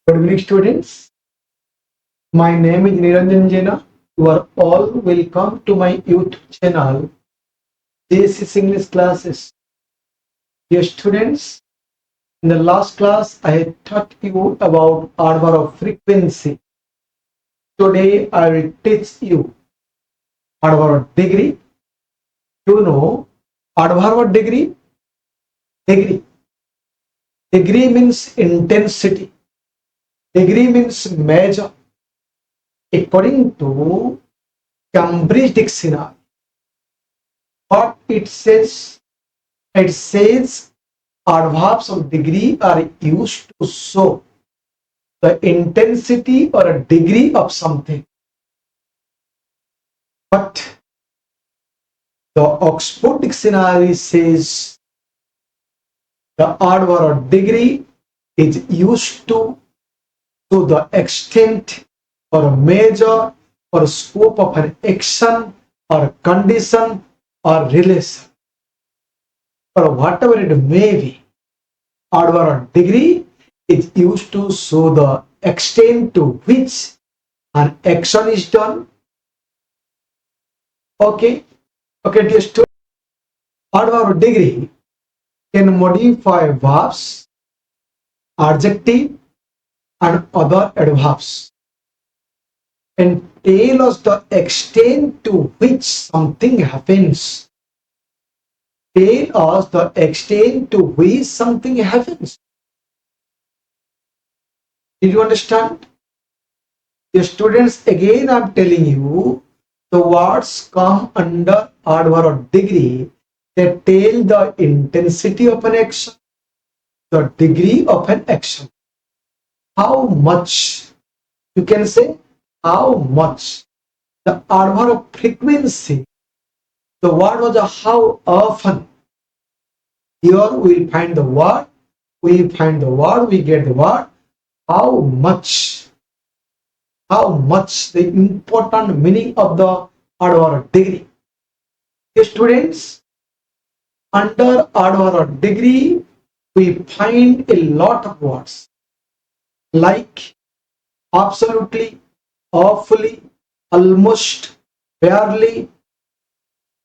Good evening, students. My name is Niranjan Jena. You are all welcome to my YouTube channel. This is English classes. Dear students, in the last class, I had taught you about adverb of frequency. Today, I will teach you adverb of degree. You know adverb of degree? Degree. Degree means intensity. Degree means measure. According to Cambridge Dictionary, what it says adverbs of degree are used to show the intensity or a degree of something. But the Oxford Dictionary says the adverb of degree is used to the extent or measure or scope of an action or condition or relation or whatever it may be. Adverb of degree is used to show the extent to which an action is done. Okay, dear students, adverb of degree can modify verbs, adjective, and other adverbs and tell us the extent to which something happens. Tell us the extent to which something happens. Did you understand? The students, again I am telling you, the words come under adverb of degree. They tell the intensity of an action, the degree of an action. How much? You can say how much. The adverb of frequency. The word was how often. Here we find the word, we get the word how much. How much, the important meaning of the adverb of degree. Students, under adverb of degree, we find a lot of words like absolutely, awfully, almost, barely,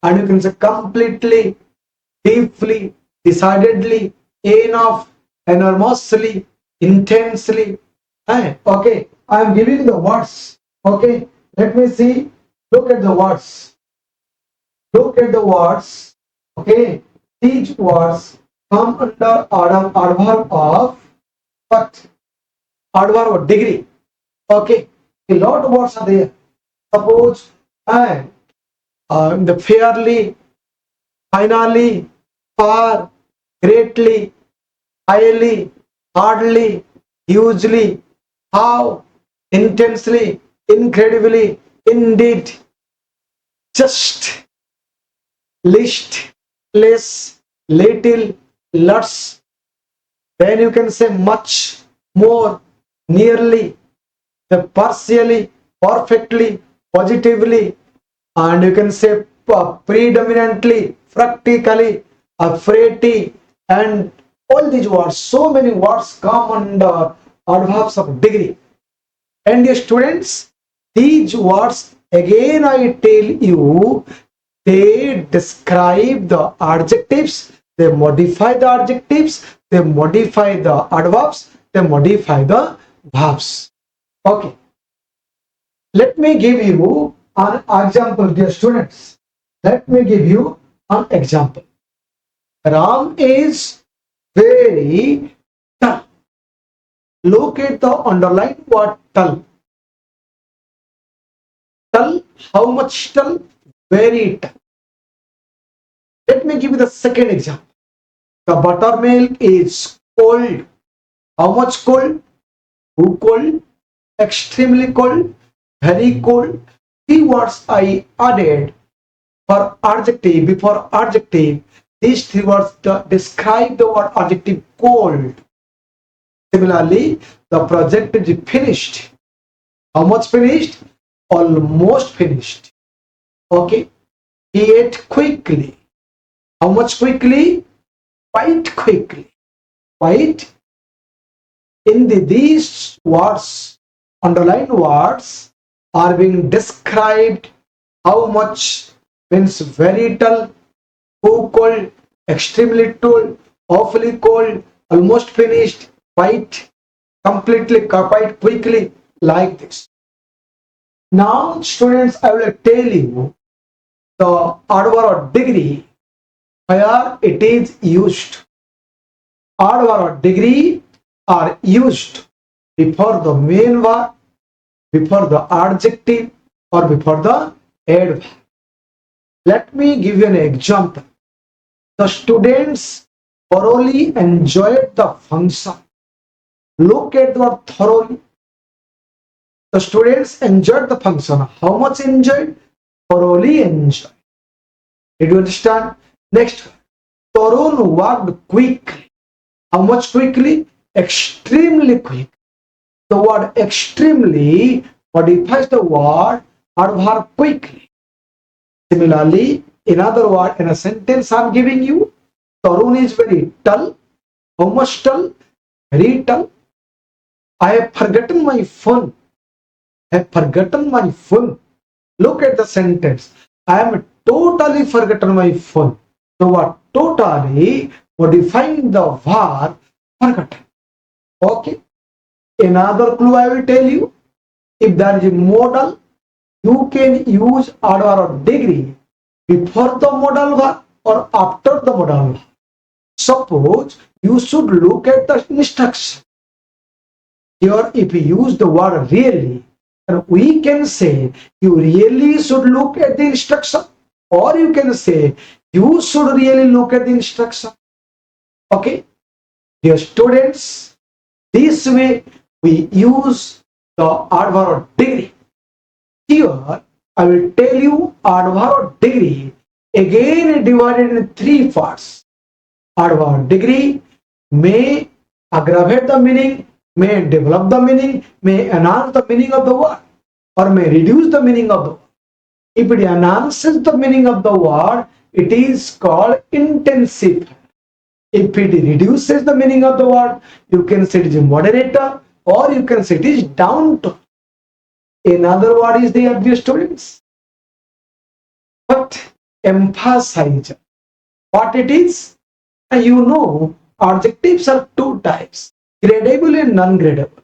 and you can say completely, deeply, decidedly, enough, enormously, intensely. Okay, I am giving the words. Okay, let me see. Look at the words. Look at the words. Okay, these words come under adverb of what? Adverb of degree. Okay, a lot of words are there. Suppose the fairly, finally, far, greatly, highly, hardly, hugely, how, intensely, incredibly, indeed, just, least, less, little, lots. Then you can say much, more, nearly, the partially, perfectly, positively, and you can say predominantly, practically, freely, and all these words. So many words come under adverbs of degree. And dear students, these words, again I tell you, they describe the adjectives, they modify the adjectives, they modify the adverbs, they modify the verbs. Okay, let me give you an example, dear students. Let me give you an example. Ram is very dull. Look at the underlined word dull. Dull, how much dull? Very dull. Let me give you the second example. The buttermilk is cold. How much cold? Too cold, extremely cold, very cold. Three words I added for adjective, before adjective. These three words describe the word adjective cold. Similarly, the project is finished. How much finished? Almost finished. Okay. He ate quickly. How much quickly? Quite quickly. Quite these words, underlined words, are being described. How much means very dull, too cold, extremely cold, awfully cold, almost finished, quite, completely, quite quickly, like this. Now, students, I will tell you the adverb of degree where it is used. Adverb of degree are used before the main verb, before the adjective, or before the adverb. Let me give you an example. The students thoroughly enjoyed the function. Look at the word thoroughly. The students enjoyed the function. How much enjoyed? Thoroughly enjoyed. Did you understand? Next, Tarun worked quickly. How much quickly? Extremely quick. The word extremely modifies the word adverb quickly. Similarly, in other word, in a sentence I'm giving you, Tarun is very dull. How much dull? Very dull. I have forgotten my phone. I have forgotten my phone. Look at the sentence. I am totally forgotten my phone. The word totally modifying the verb forgotten. Okay. Another clue I will tell you. If there is a modal, you can use adverb of degree before the modal verb or after the modal verb. Suppose you should look at the instruction. Here, if you use the word really, we can say you really should look at the instruction, or you can say you should really look at the instruction. Okay, dear students, this way we use the adverb of degree. Here I will tell you adverb of degree again divided in three parts. Adverb of degree may aggravate the meaning, may develop the meaning, may enhance the meaning of the word, or may reduce the meaning of the word. If it enhances the meaning of the word, it is called intensifier. If it reduces the meaning of the word, you can say it is a moderator, or you can say it is down-tone. Another word is the dear students. But emphasize what it is. And you know, adjectives are two types, gradable and non-gradable.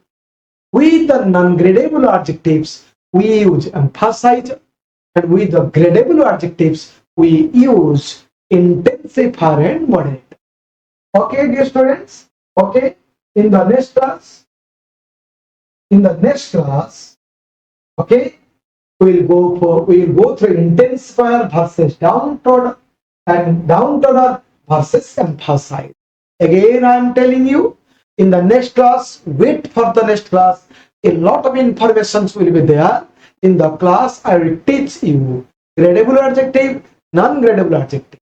With the non-gradable adjectives, we use emphasize, and with the gradable adjectives, we use intensifier and moderator. Okay, dear students? Okay, in the next class, okay, we'll go through intensifier versus down-tone and down-toner versus emphasize. Again, I am telling you, in the next class, wait for the next class. A lot of informations will be there. In the class, I will teach you gradable adjective, non-gradable adjective.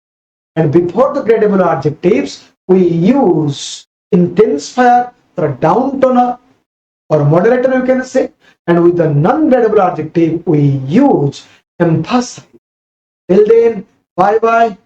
And before the gradable adjectives, we use intensifier or down-toner or moderator, you can say. And with the non-gradable adjective, we use emphasize. Till then, bye-bye.